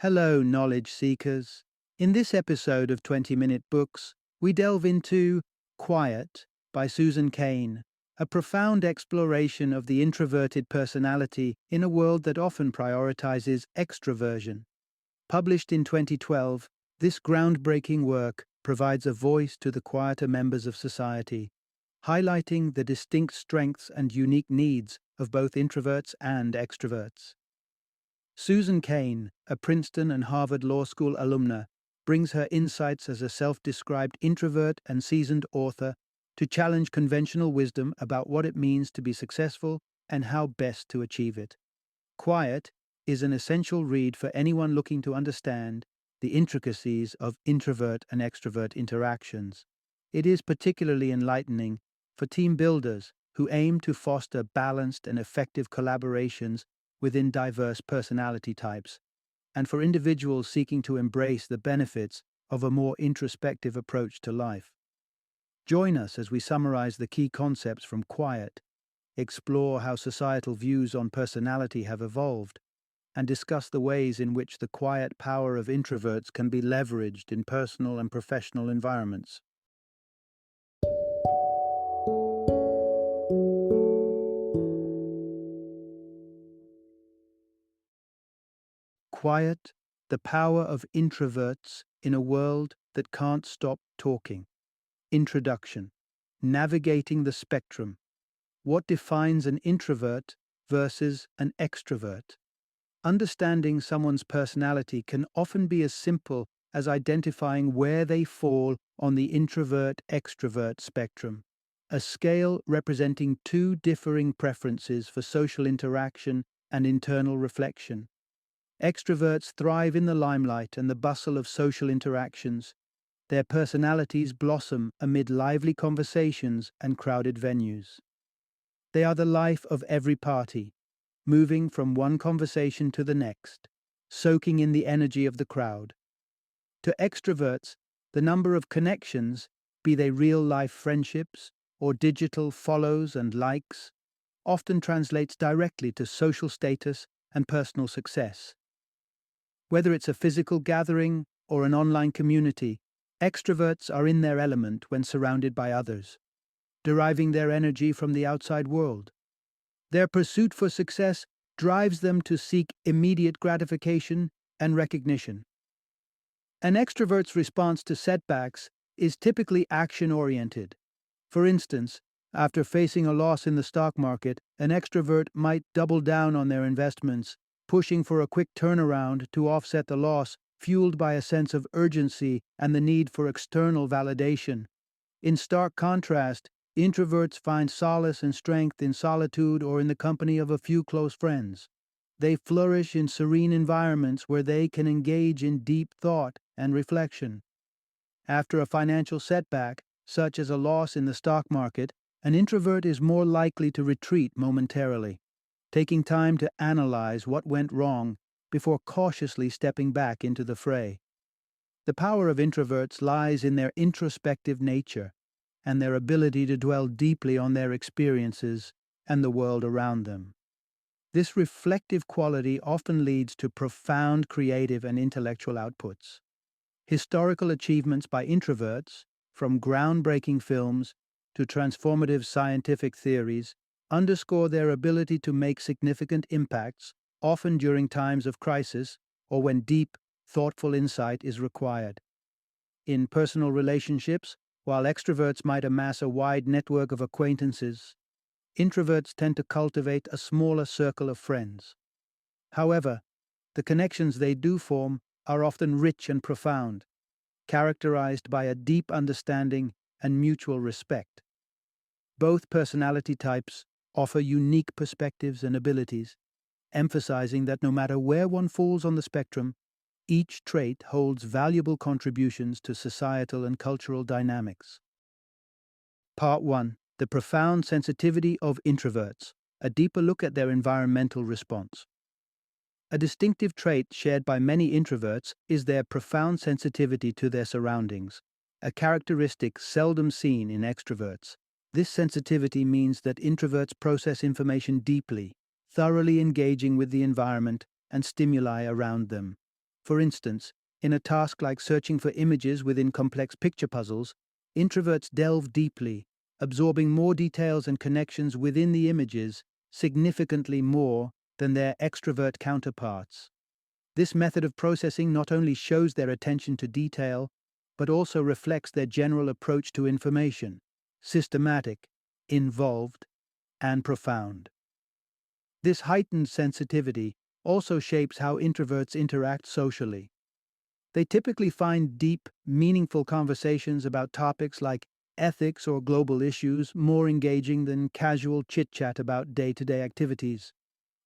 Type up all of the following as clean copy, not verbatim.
Hello, knowledge seekers. In this episode of 20-Minute Books, we delve into Quiet by Susan Cain, a profound exploration of the introverted personality in a world that often prioritizes extroversion. Published in 2012, this groundbreaking work provides a voice to the quieter members of society, highlighting the distinct strengths and unique needs of both introverts and extroverts. Susan Cain, a Princeton and Harvard Law School alumna, brings her insights as a self-described introvert and seasoned author to challenge conventional wisdom about what it means to be successful and how best to achieve it. Quiet is an essential read for anyone looking to understand the intricacies of introvert and extrovert interactions. It is particularly enlightening for team builders who aim to foster balanced and effective collaborations within diverse personality types, and for individuals seeking to embrace the benefits of a more introspective approach to life. Join us as we summarize the key concepts from Quiet, explore how societal views on personality have evolved, and discuss the ways in which the quiet power of introverts can be leveraged in personal and professional environments. Quiet, the power of introverts in a world that can't stop talking. Introduction. Navigating the spectrum. What defines an introvert versus an extrovert? Understanding someone's personality can often be as simple as identifying where they fall on the introvert-extrovert spectrum, a scale representing two differing preferences for social interaction and internal reflection. Extroverts thrive in the limelight and the bustle of social interactions. Their personalities blossom amid lively conversations and crowded venues. They are the life of every party, moving from one conversation to the next, soaking in the energy of the crowd. To extroverts, the number of connections, be they real-life friendships or digital follows and likes, often translates directly to social status and personal success. Whether it's a physical gathering or an online community, extroverts are in their element when surrounded by others, deriving their energy from the outside world. Their pursuit for success drives them to seek immediate gratification and recognition. An extrovert's response to setbacks is typically action-oriented. For instance, after facing a loss in the stock market, an extrovert might double down on their investments, pushing for a quick turnaround to offset the loss, fueled by a sense of urgency and the need for external validation. In stark contrast, introverts find solace and strength in solitude or in the company of a few close friends. They flourish in serene environments where they can engage in deep thought and reflection. After a financial setback, such as a loss in the stock market, an introvert is more likely to retreat momentarily, taking time to analyze what went wrong before cautiously stepping back into the fray. The power of introverts lies in their introspective nature and their ability to dwell deeply on their experiences and the world around them. This reflective quality often leads to profound creative and intellectual outputs. Historical achievements by introverts, from groundbreaking films to transformative scientific theories, underscore their ability to make significant impacts, often during times of crisis or when deep, thoughtful insight is required. In personal relationships, while extroverts might amass a wide network of acquaintances, introverts tend to cultivate a smaller circle of friends. However, the connections they do form are often rich and profound, characterized by a deep understanding and mutual respect. Both personality types offer unique perspectives and abilities, emphasizing that no matter where one falls on the spectrum, each trait holds valuable contributions to societal and cultural dynamics. Part 1. The profound sensitivity of introverts, a deeper look at their environmental response. A distinctive trait shared by many introverts is their profound sensitivity to their surroundings, a characteristic seldom seen in extroverts. This sensitivity means that introverts process information deeply, thoroughly engaging with the environment and stimuli around them. For instance, in a task like searching for images within complex picture puzzles, introverts delve deeply, absorbing more details and connections within the images, significantly more than their extrovert counterparts. This method of processing not only shows their attention to detail, but also reflects their general approach to information: systematic, involved, and profound. This heightened sensitivity also shapes how introverts interact socially. They typically find deep, meaningful conversations about topics like ethics or global issues more engaging than casual chit chat about day to day activities.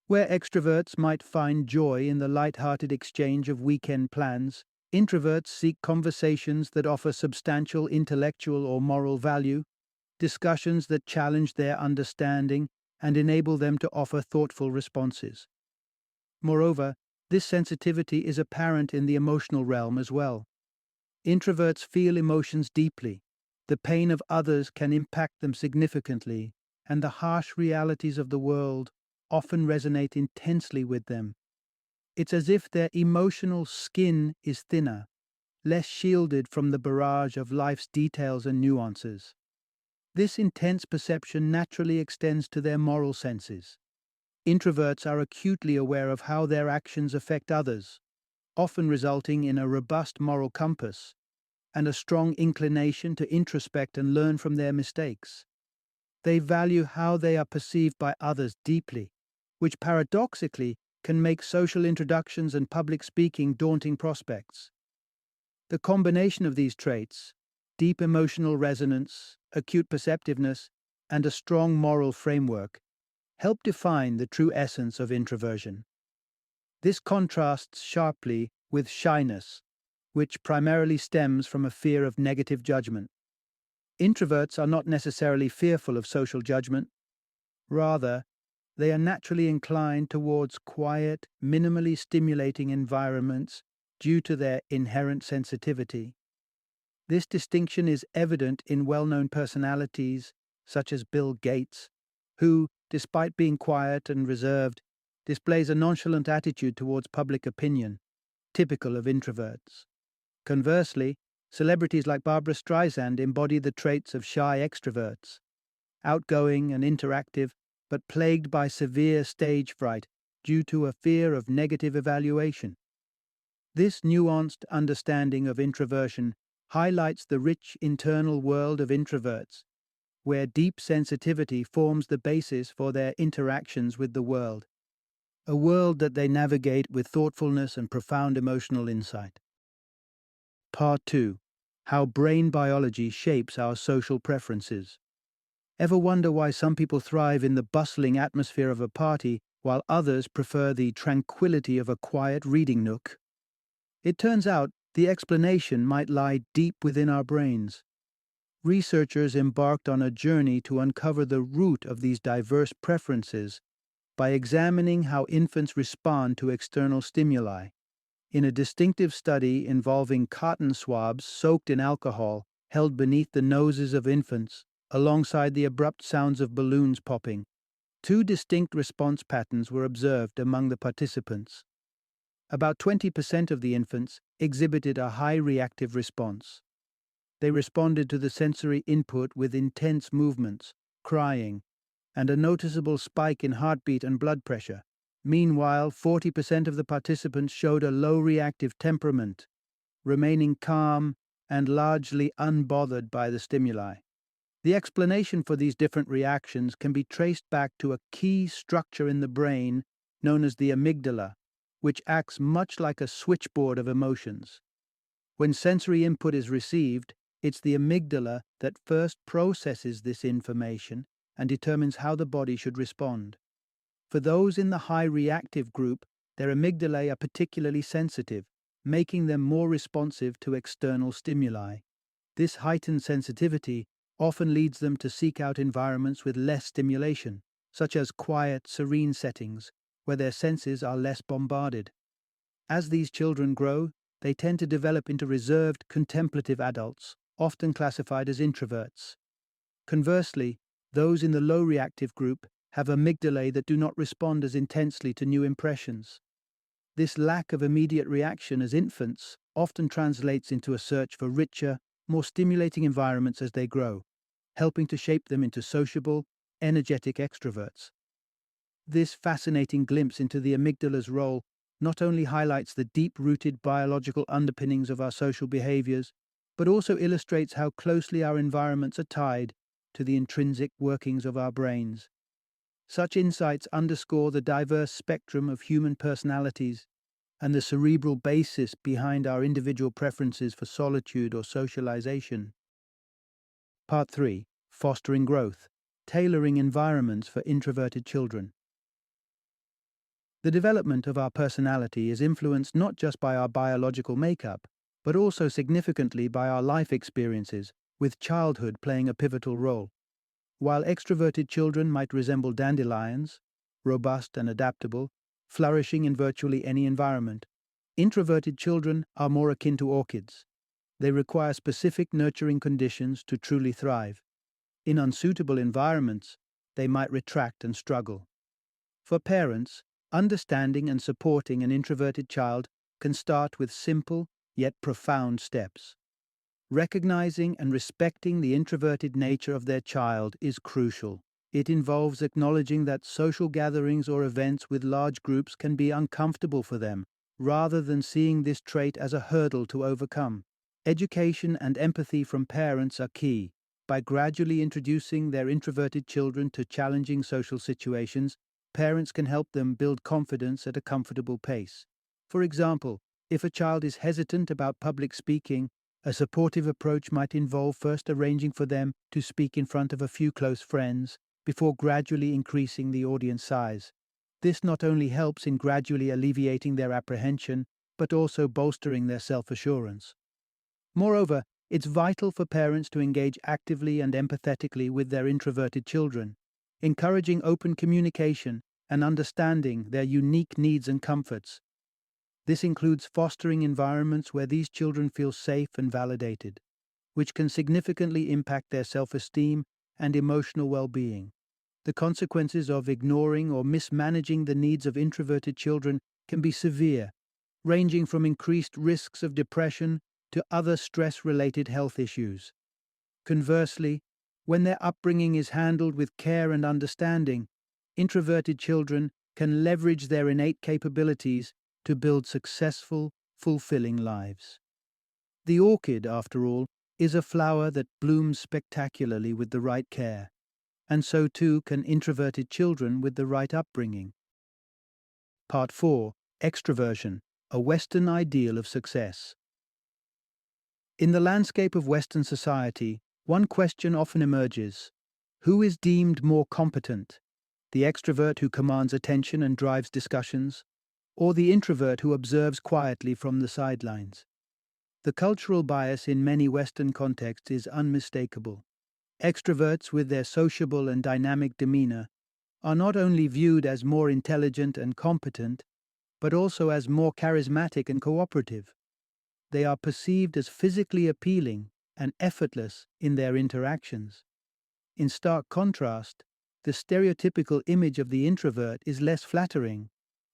Where extroverts might find joy in the light-hearted exchange of weekend plans, introverts seek conversations that offer substantial intellectual or moral value, discussions that challenge their understanding and enable them to offer thoughtful responses. Moreover, this sensitivity is apparent in the emotional realm as well. Introverts feel emotions deeply. The pain of others can impact them significantly, and the harsh realities of the world often resonate intensely with them. It's as if their emotional skin is thinner, less shielded from the barrage of life's details and nuances. This intense perception naturally extends to their moral senses. Introverts are acutely aware of how their actions affect others, often resulting in a robust moral compass and a strong inclination to introspect and learn from their mistakes. They value how they are perceived by others deeply, which paradoxically can make social introductions and public speaking daunting prospects. The combination of these traits, deep emotional resonance, acute perceptiveness, and a strong moral framework, help define the true essence of introversion. This contrasts sharply with shyness, which primarily stems from a fear of negative judgment. Introverts are not necessarily fearful of social judgment. Rather, they are naturally inclined towards quiet, minimally stimulating environments due to their inherent sensitivity. This distinction is evident in well-known personalities such as Bill Gates, who, despite being quiet and reserved, displays a nonchalant attitude towards public opinion, typical of introverts. Conversely, celebrities like Barbra Streisand embody the traits of shy extroverts, outgoing and interactive, but plagued by severe stage fright due to a fear of negative evaluation. This nuanced understanding of introversion highlights the rich internal world of introverts, where deep sensitivity forms the basis for their interactions with the world, a world that they navigate with thoughtfulness and profound emotional insight. Part 2. How brain biology shapes our social preferences. Ever wonder why some people thrive in the bustling atmosphere of a party while others prefer the tranquility of a quiet reading nook? It turns out the explanation might lie deep within our brains. Researchers embarked on a journey to uncover the root of these diverse preferences by examining how infants respond to external stimuli. In a distinctive study involving cotton swabs soaked in alcohol held beneath the noses of infants, alongside the abrupt sounds of balloons popping, two distinct response patterns were observed among the participants. About 20% of the infants exhibited a high reactive response. They responded to the sensory input with intense movements, crying, and a noticeable spike in heartbeat and blood pressure. Meanwhile, 40% of the participants showed a low reactive temperament, remaining calm and largely unbothered by the stimuli. The explanation for these different reactions can be traced back to a key structure in the brain known as the amygdala, which acts much like a switchboard of emotions. When sensory input is received, it's the amygdala that first processes this information and determines how the body should respond. For those in the high reactive group, their amygdalae are particularly sensitive, making them more responsive to external stimuli. This heightened sensitivity often leads them to seek out environments with less stimulation, such as quiet, serene settings where their senses are less bombarded. As these children grow, they tend to develop into reserved, contemplative adults, often classified as introverts. Conversely, those in the low reactive group have amygdalae that do not respond as intensely to new impressions. This lack of immediate reaction as infants often translates into a search for richer, more stimulating environments as they grow, helping to shape them into sociable, energetic extroverts. This fascinating glimpse into the amygdala's role not only highlights the deep rooted biological underpinnings of our social behaviors, but also illustrates how closely our environments are tied to the intrinsic workings of our brains. Such insights underscore the diverse spectrum of human personalities and the cerebral basis behind our individual preferences for solitude or socialization. Part 3: Fostering Growth, Tailoring Environments for Introverted Children. The development of our personality is influenced not just by our biological makeup, but also significantly by our life experiences, with childhood playing a pivotal role. While extroverted children might resemble dandelions, robust and adaptable, flourishing in virtually any environment, introverted children are more akin to orchids. They require specific nurturing conditions to truly thrive. In unsuitable environments, they might retract and struggle. For parents, understanding and supporting an introverted child can start with simple yet profound steps. Recognizing and respecting the introverted nature of their child is crucial. It involves acknowledging that social gatherings or events with large groups can be uncomfortable for them, rather than seeing this trait as a hurdle to overcome. Education and empathy from parents are key. By gradually introducing their introverted children to challenging social situations, parents can help them build confidence at a comfortable pace. For example, if a child is hesitant about public speaking, a supportive approach might involve first arranging for them to speak in front of a few close friends before gradually increasing the audience size. This not only helps in gradually alleviating their apprehension, but also bolstering their self-assurance. Moreover, it's vital for parents to engage actively and empathetically with their introverted children, encouraging open communication and understanding their unique needs and comforts. This includes fostering environments where these children feel safe and validated, which can significantly impact their self-esteem and emotional well-being. The consequences of ignoring or mismanaging the needs of introverted children can be severe, ranging from increased risks of depression to other stress-related health issues. Conversely, when their upbringing is handled with care and understanding, introverted children can leverage their innate capabilities to build successful, fulfilling lives. The orchid, after all, is a flower that blooms spectacularly with the right care, and so too can introverted children with the right upbringing. Part 4: Extroversion, a Western Ideal of Success. In the landscape of Western society, one question often emerges: who is deemed more competent? The extrovert who commands attention and drives discussions, or the introvert who observes quietly from the sidelines? The cultural bias in many Western contexts is unmistakable. Extroverts, with their sociable and dynamic demeanor, are not only viewed as more intelligent and competent, but also as more charismatic and cooperative. They are perceived as physically appealing and effortless in their interactions. In stark contrast, the stereotypical image of the introvert is less flattering,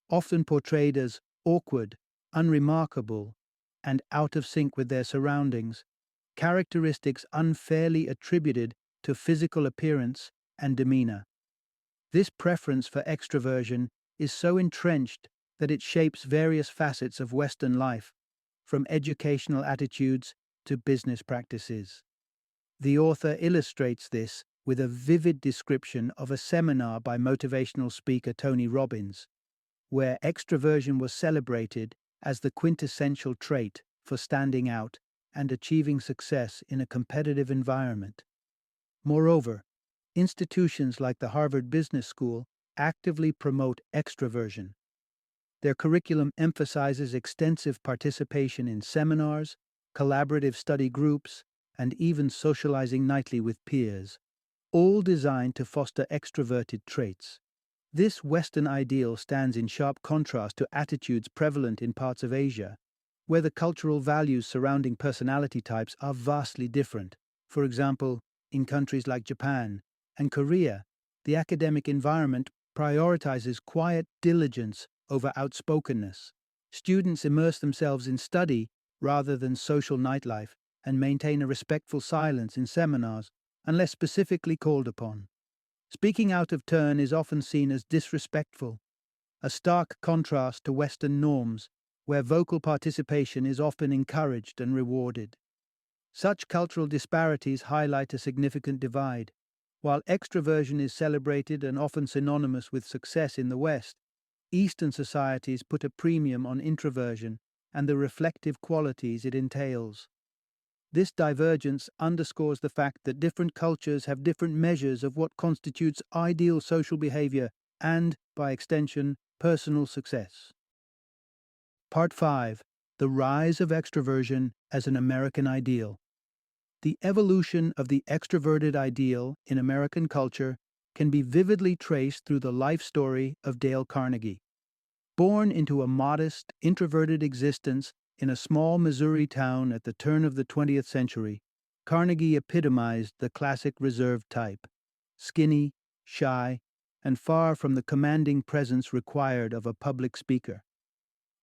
often portrayed as awkward, unremarkable, and out of sync with their surroundings, characteristics unfairly attributed to physical appearance and demeanor. This preference for extroversion is so entrenched that it shapes various facets of Western life, from educational attitudes to business practices. The author illustrates this with a vivid description of a seminar by motivational speaker Tony Robbins, where extroversion was celebrated as the quintessential trait for standing out and achieving success in a competitive environment. Moreover, institutions like the Harvard Business School actively promote extroversion. Their curriculum emphasizes extensive participation in seminars, collaborative study groups, and even socializing nightly with peers, all designed to foster extroverted traits. This Western ideal stands in sharp contrast to attitudes prevalent in parts of Asia, where the cultural values surrounding personality types are vastly different. For example, in countries like Japan and Korea, the academic environment prioritizes quiet diligence over outspokenness, Students immerse themselves in study rather than social nightlife and maintain a respectful silence in seminars unless specifically called upon. Speaking out of turn is often seen as disrespectful, a stark contrast to Western norms, where vocal participation is often encouraged and rewarded. Such cultural disparities highlight a significant divide. While extroversion is celebrated and often synonymous with success in the West, Eastern societies put a premium on introversion and the reflective qualities it entails. This divergence underscores the fact that different cultures have different measures of what constitutes ideal social behavior and, by extension, personal success. Part 5. The Rise of Extroversion as an American Ideal. The evolution of the extroverted ideal in American culture can be vividly traced through the life story of Dale Carnegie. Born into a modest, introverted existence in a small Missouri town at the turn of the 20th century, Carnegie epitomized the classic reserved type: skinny, shy, and far from the commanding presence required of a public speaker.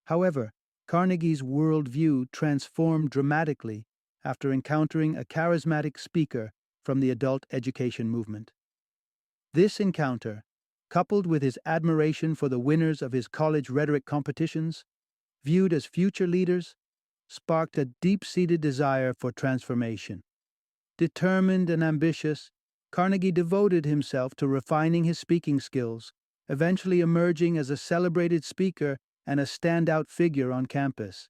However, Carnegie's worldview transformed dramatically after encountering a charismatic speaker from the adult education movement. This encounter, coupled with his admiration for the winners of his college rhetoric competitions, viewed as future leaders, sparked a deep-seated desire for transformation. Determined and ambitious, Carnegie devoted himself to refining his speaking skills, eventually emerging as a celebrated speaker and a standout figure on campus.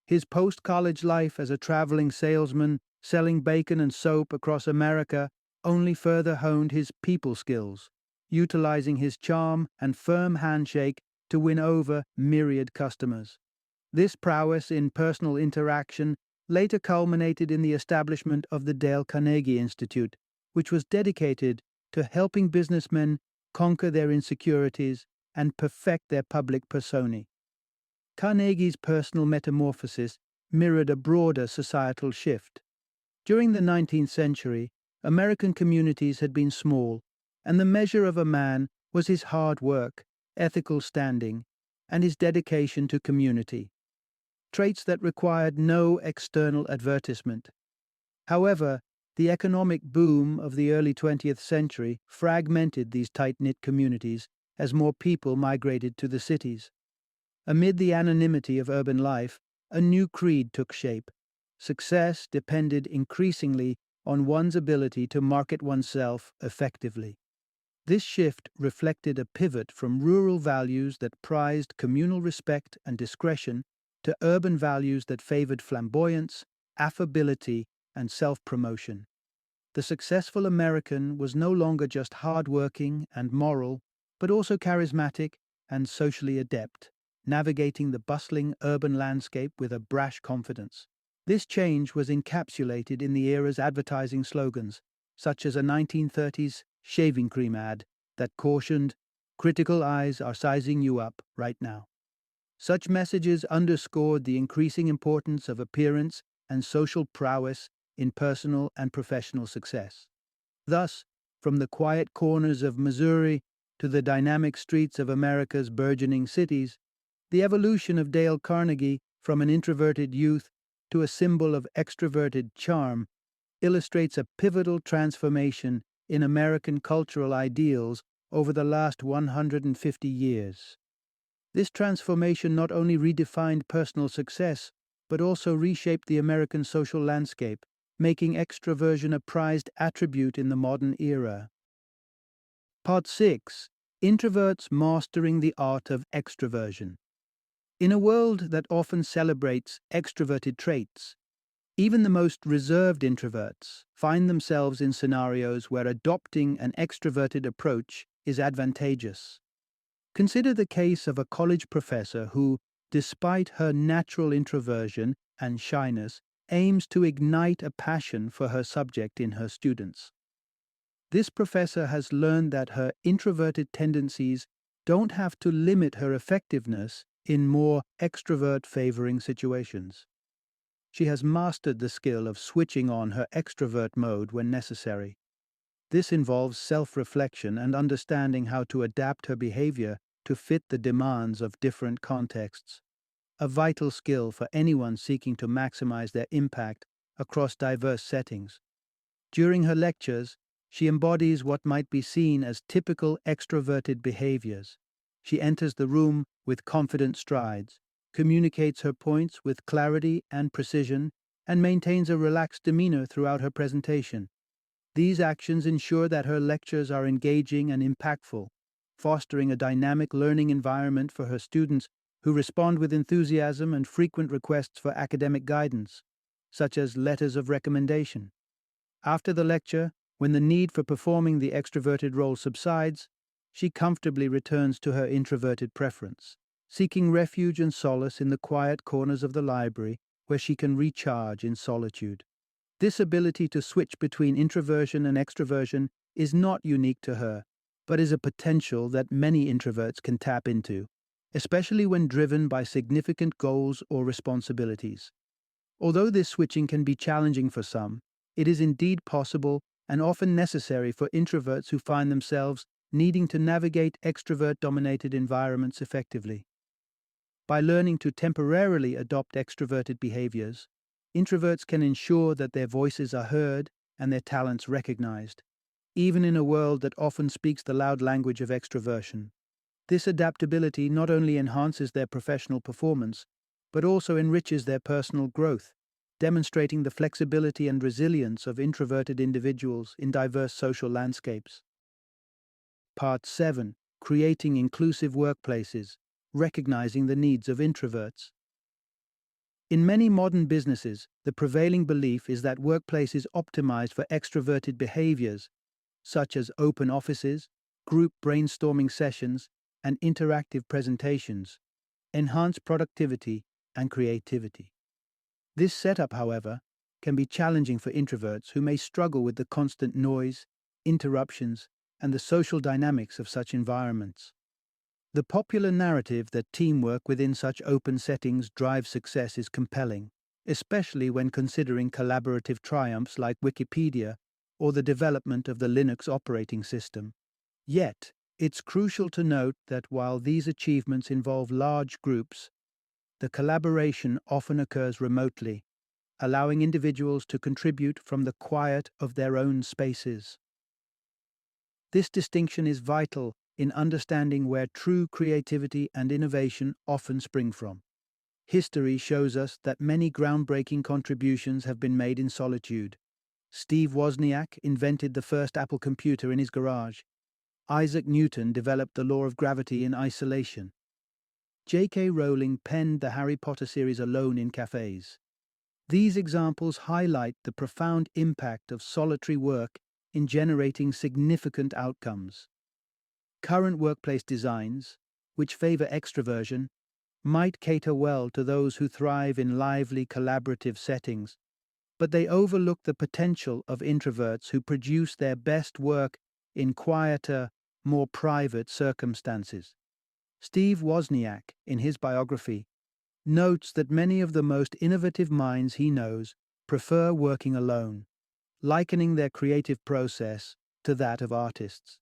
His post-college life as a traveling salesman, selling bacon and soap across America, only further honed his people skills, utilizing his charm and firm handshake to win over myriad customers. This prowess in personal interaction later culminated in the establishment of the Dale Carnegie Institute, which was dedicated to helping businessmen conquer their insecurities and perfect their public personae. Carnegie's personal metamorphosis mirrored a broader societal shift. During the 19th century, American communities had been small, and the measure of a man was his hard work, ethical standing, and his dedication to community, traits that required no external advertisement. However, the economic boom of the early 20th century fragmented these tight-knit communities as more people migrated to the cities. Amid the anonymity of urban life, a new creed took shape. Success depended increasingly on one's ability to market oneself effectively. This shift reflected a pivot from rural values that prized communal respect and discretion to urban values that favored flamboyance, affability, and self-promotion. The successful American was no longer just hardworking and moral, but also charismatic and socially adept, navigating the bustling urban landscape with a brash confidence. This change was encapsulated in the era's advertising slogans, such as a 1930s shaving cream ad that cautioned, "Critical eyes are sizing you up right now." Such messages underscored the increasing importance of appearance and social prowess in personal and professional success. Thus, from the quiet corners of Missouri to the dynamic streets of America's burgeoning cities, the evolution of Dale Carnegie from an introverted youth to a symbol of extroverted charm illustrates a pivotal transformation in American cultural ideals over the last 150 years. This transformation not only redefined personal success, but also reshaped the American social landscape, making extroversion a prized attribute in the modern era. Part 6. Introverts Mastering the Art of Extroversion. In a world that often celebrates extroverted traits, even the most reserved introverts find themselves in scenarios where adopting an extroverted approach is advantageous. Consider the case of a college professor who, despite her natural introversion and shyness, aims to ignite a passion for her subject in her students. This professor has learned that her introverted tendencies don't have to limit her effectiveness in more extrovert-favoring situations. She has mastered the skill of switching on her extrovert mode when necessary. This involves self-reflection and understanding how to adapt her behavior to fit the demands of different contexts. a vital skill for anyone seeking to maximize their impact across diverse settings. During her lectures, she embodies what might be seen as typical extroverted behaviors. She enters the room with confident strides, communicates her points with clarity and precision, and maintains a relaxed demeanor throughout her presentation. These actions ensure that her lectures are engaging and impactful, fostering a dynamic learning environment for her students who respond with enthusiasm and frequent requests for academic guidance, such as letters of recommendation. After the lecture, when the need for performing the extroverted role subsides, she comfortably returns to her introverted preference, seeking refuge and solace in the quiet corners of the library where she can recharge in solitude. This ability to switch between introversion and extroversion is not unique to her, but is a potential that many introverts can tap into, especially when driven by significant goals or responsibilities. Although this switching can be challenging for some, it is indeed possible and often necessary for introverts who find themselves needing to navigate extrovert-dominated environments effectively. By learning to temporarily adopt extroverted behaviors, introverts can ensure that their voices are heard and their talents recognized, even in a world that often speaks the loud language of extroversion. This adaptability not only enhances their professional performance, but also enriches their personal growth, demonstrating the flexibility and resilience of introverted individuals in diverse social landscapes. Part 7. Creating inclusive workplaces, recognizing the needs of introverts. In many modern businesses, the prevailing belief is that workplaces optimized for extroverted behaviors, such as open offices, group brainstorming sessions, and interactive presentations, enhance productivity and creativity. This setup, however, can be challenging for introverts who may struggle with the constant noise, interruptions, and the social dynamics of such environments. The popular narrative that teamwork within such open settings drives success is compelling, especially when considering collaborative triumphs like Wikipedia or the development of the Linux operating system. Yet, it's crucial to note that while these achievements involve large groups, the collaboration often occurs remotely, allowing individuals to contribute from the quiet of their own spaces. This distinction is vital in understanding where true creativity and innovation often spring from. History shows us that many groundbreaking contributions have been made in solitude. Steve Wozniak invented the first Apple computer in his garage. Isaac Newton developed the law of gravity in isolation. J.K. Rowling penned the Harry Potter series alone in cafes. These examples highlight the profound impact of solitary work in generating significant outcomes. Current workplace designs, which favor extroversion, might cater well to those who thrive in lively collaborative settings, but they overlook the potential of introverts who produce their best work in quieter, more private circumstances. Steve Wozniak, in his biography, notes that many of the most innovative minds he knows prefer working alone, likening their creative process to that of artists.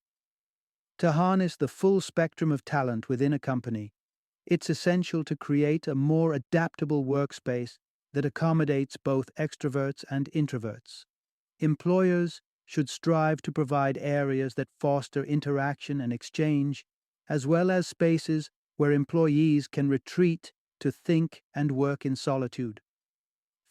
To harness the full spectrum of talent within a company, it's essential to create a more adaptable workspace that accommodates both extroverts and introverts. Employers should strive to provide areas that foster interaction and exchange, as well as spaces where employees can retreat to think and work in solitude.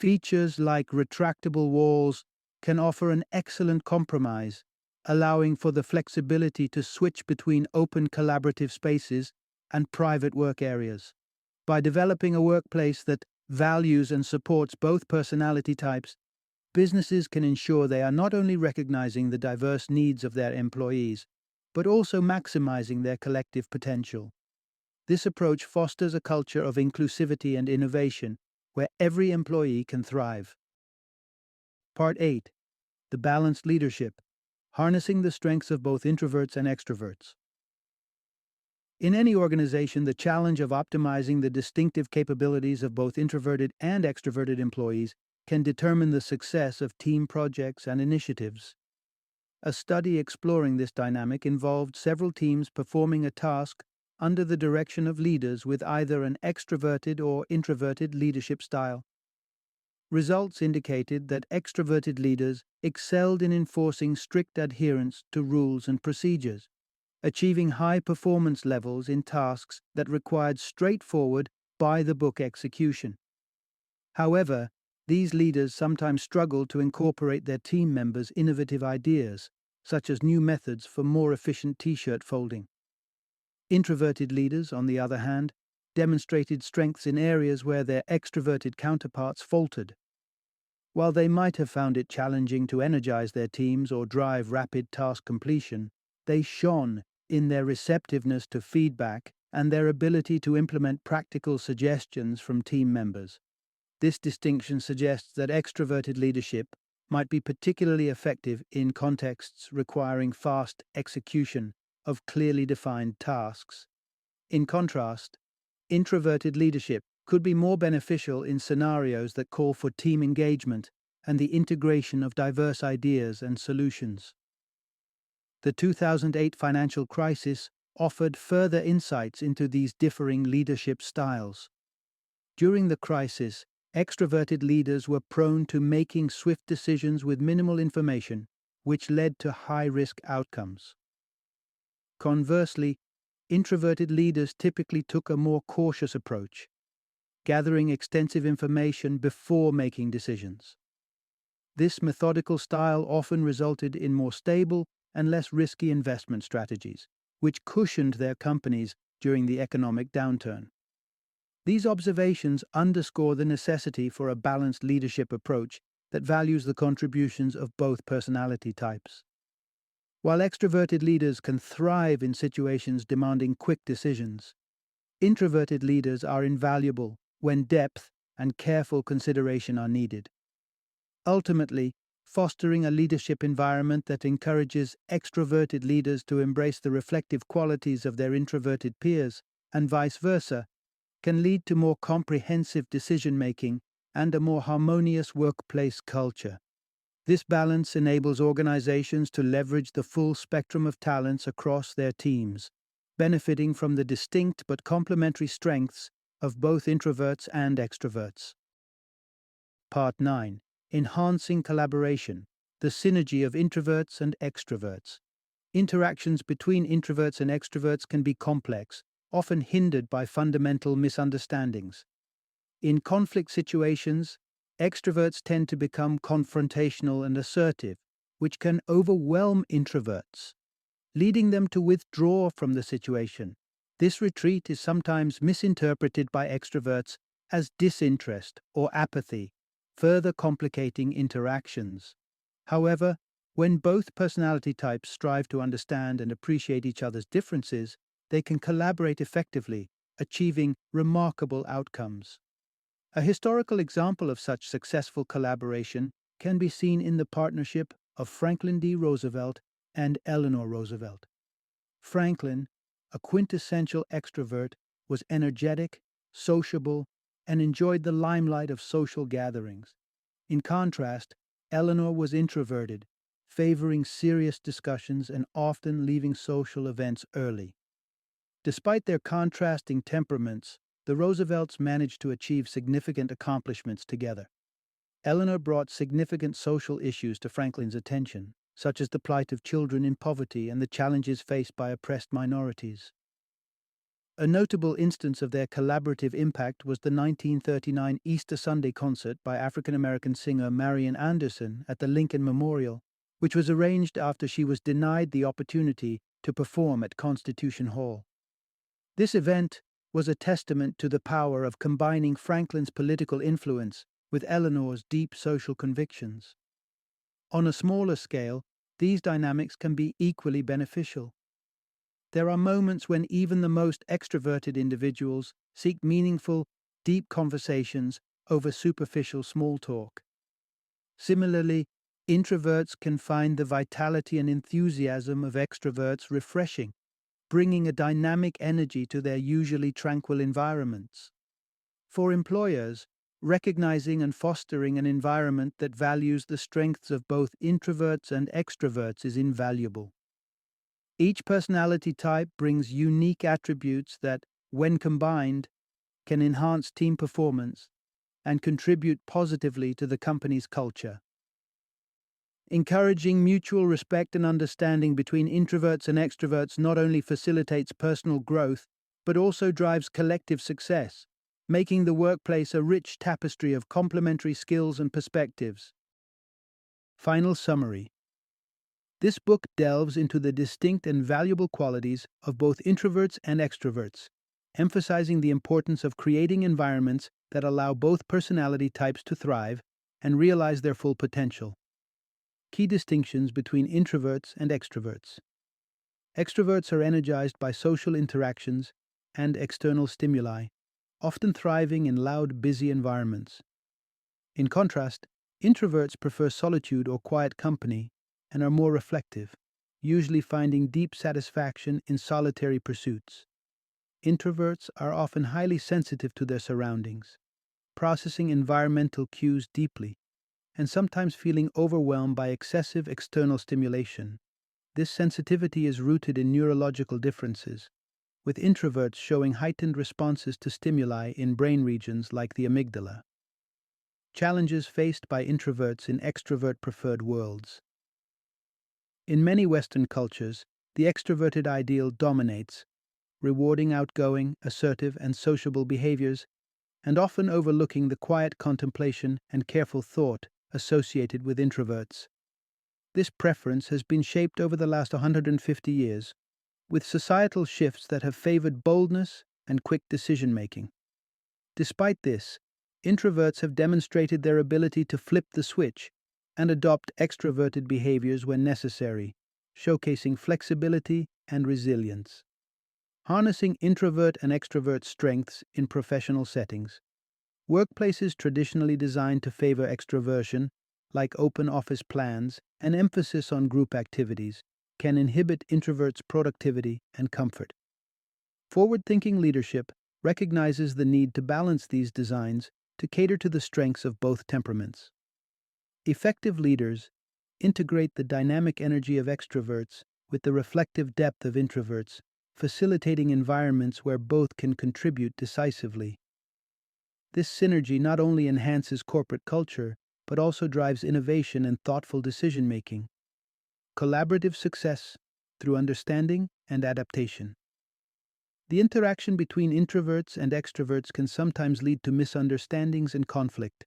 Features like retractable walls can offer an excellent compromise, allowing for the flexibility to switch between open collaborative spaces and private work areas. By developing a workplace that values and supports both personality types, businesses can ensure they are not only recognizing the diverse needs of their employees, but also maximizing their collective potential. This approach fosters a culture of inclusivity and innovation where every employee can thrive. Part 8. The Balanced Leadership, Harnessing the Strengths of Both Introverts and Extroverts. In any organization, the challenge of optimizing the distinctive capabilities of both introverted and extroverted employees can determine the success of team projects and initiatives. A study exploring this dynamic involved several teams performing a task under the direction of leaders with either an extroverted or introverted leadership style. Results indicated that extroverted leaders excelled in enforcing strict adherence to rules and procedures, achieving high performance levels in tasks that required straightforward, by the book execution. However, these leaders sometimes struggled to incorporate their team members' innovative ideas, such as new methods for more efficient t shirt folding. Introverted leaders, on the other hand, demonstrated strengths in areas where their extroverted counterparts faltered. While they might have found it challenging to energize their teams or drive rapid task completion, they shone in their receptiveness to feedback and their ability to implement practical suggestions from team members. This distinction suggests that extroverted leadership might be particularly effective in contexts requiring fast execution of clearly defined tasks. In contrast, introverted leadership could be more beneficial in scenarios that call for team engagement and the integration of diverse ideas and solutions. The 2008 financial crisis offered further insights into these differing leadership styles. During the crisis, extroverted leaders were prone to making swift decisions with minimal information, which led to high-risk outcomes. Conversely, introverted leaders typically took a more cautious approach, gathering extensive information before making decisions. This methodical style often resulted in more stable and less risky investment strategies, which cushioned their companies during the economic downturn. These observations underscore the necessity for a balanced leadership approach that values the contributions of both personality types. While extroverted leaders can thrive in situations demanding quick decisions, introverted leaders are invaluable when depth and careful consideration are needed. Ultimately, fostering a leadership environment that encourages extroverted leaders to embrace the reflective qualities of their introverted peers, and vice versa, can lead to more comprehensive decision-making and a more harmonious workplace culture. This balance enables organizations to leverage the full spectrum of talents across their teams, benefiting from the distinct but complementary strengths of both introverts and extroverts. Part 9. Enhancing collaboration, the synergy of introverts and extroverts. Interactions between introverts and extroverts can be complex, often hindered by fundamental misunderstandings. In conflict situations, extroverts tend to become confrontational and assertive, which can overwhelm introverts, leading them to withdraw from the situation. This retreat is sometimes misinterpreted by extroverts as disinterest or apathy, further complicating interactions. However, when both personality types strive to understand and appreciate each other's differences, they can collaborate effectively, achieving remarkable outcomes. A historical example of such successful collaboration can be seen in the partnership of Franklin D. Roosevelt and Eleanor Roosevelt. Franklin, a quintessential extrovert, was energetic, sociable, and enjoyed the limelight of social gatherings. In contrast, Eleanor was introverted, favoring serious discussions and often leaving social events early. Despite their contrasting temperaments, the Roosevelts managed to achieve significant accomplishments together. Eleanor brought significant social issues to Franklin's attention, such as the plight of children in poverty and the challenges faced by oppressed minorities. A notable instance of their collaborative impact was the 1939 Easter Sunday concert by African-American singer Marian Anderson at the Lincoln Memorial, which was arranged after she was denied the opportunity to perform at Constitution Hall. This event was a testament to the power of combining Franklin's political influence with Eleanor's deep social convictions. On a smaller scale, these dynamics can be equally beneficial. There are moments when even the most extroverted individuals seek meaningful, deep conversations over superficial small talk. Similarly, introverts can find the vitality and enthusiasm of extroverts refreshing, bringing a dynamic energy to their usually tranquil environments. For employers, recognizing and fostering an environment that values the strengths of both introverts and extroverts is invaluable. Each personality type brings unique attributes that, when combined, can enhance team performance and contribute positively to the company's culture. Encouraging mutual respect and understanding between introverts and extroverts not only facilitates personal growth, but also drives collective success, making the workplace a rich tapestry of complementary skills and perspectives. Final summary. This book delves into the distinct and valuable qualities of both introverts and extroverts, emphasizing the importance of creating environments that allow both personality types to thrive and realize their full potential. Key distinctions between introverts and extroverts. Extroverts are energized by social interactions and external stimuli, often thriving in loud, busy environments. In contrast, introverts prefer solitude or quiet company and are more reflective, usually finding deep satisfaction in solitary pursuits. Introverts are often highly sensitive to their surroundings, processing environmental cues deeply, and sometimes feeling overwhelmed by excessive external stimulation. This sensitivity is rooted in neurological differences, with introverts showing heightened responses to stimuli in brain regions like the amygdala. Challenges faced by introverts in extrovert-preferred worlds. In many Western cultures, the extroverted ideal dominates, rewarding outgoing, assertive, and sociable behaviors, and often overlooking the quiet contemplation and careful thought associated with introverts. This preference has been shaped over the last 150 years, with societal shifts that have favored boldness and quick decision-making. Despite this, introverts have demonstrated their ability to flip the switch and adopt extroverted behaviors when necessary, showcasing flexibility and resilience. Harnessing introvert and extrovert strengths in professional settings. Workplaces traditionally designed to favor extroversion, like open office plans and emphasis on group activities, can inhibit introverts' productivity and comfort. Forward-thinking leadership recognizes the need to balance these designs to cater to the strengths of both temperaments. Effective leaders integrate the dynamic energy of extroverts with the reflective depth of introverts, facilitating environments where both can contribute decisively. This synergy not only enhances corporate culture, but also drives innovation and thoughtful decision-making. Collaborative success through understanding and adaptation. The interaction between introverts and extroverts can sometimes lead to misunderstandings and conflict,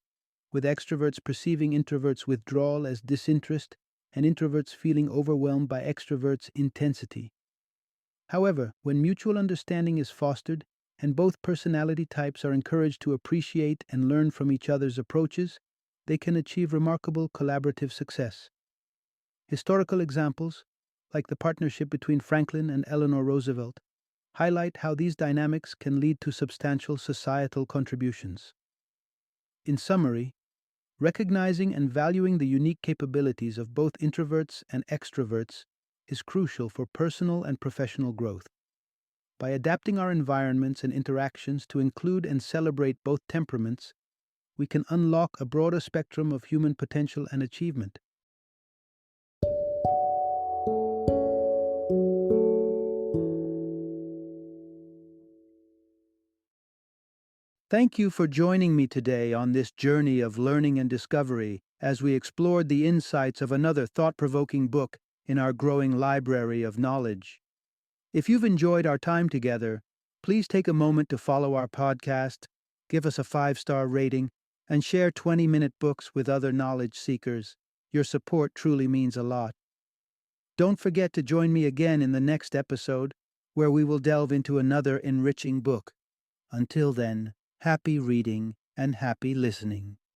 with extroverts perceiving introverts' withdrawal as disinterest and introverts feeling overwhelmed by extroverts' intensity. However, when mutual understanding is fostered and both personality types are encouraged to appreciate and learn from each other's approaches, they can achieve remarkable collaborative success. Historical examples, like the partnership between Franklin and Eleanor Roosevelt, highlight how these dynamics can lead to substantial societal contributions. In summary, recognizing and valuing the unique capabilities of both introverts and extroverts is crucial for personal and professional growth. By adapting our environments and interactions to include and celebrate both temperaments, we can unlock a broader spectrum of human potential and achievement. Thank you for joining me today on this journey of learning and discovery as we explored the insights of another thought-provoking book in our growing library of knowledge. If you've enjoyed our time together, please take a moment to follow our podcast, give us a 5-star rating, and share 20-minute books with other knowledge seekers. Your support truly means a lot. Don't forget to join me again in the next episode, where we will delve into another enriching book. Until then, happy reading and happy listening.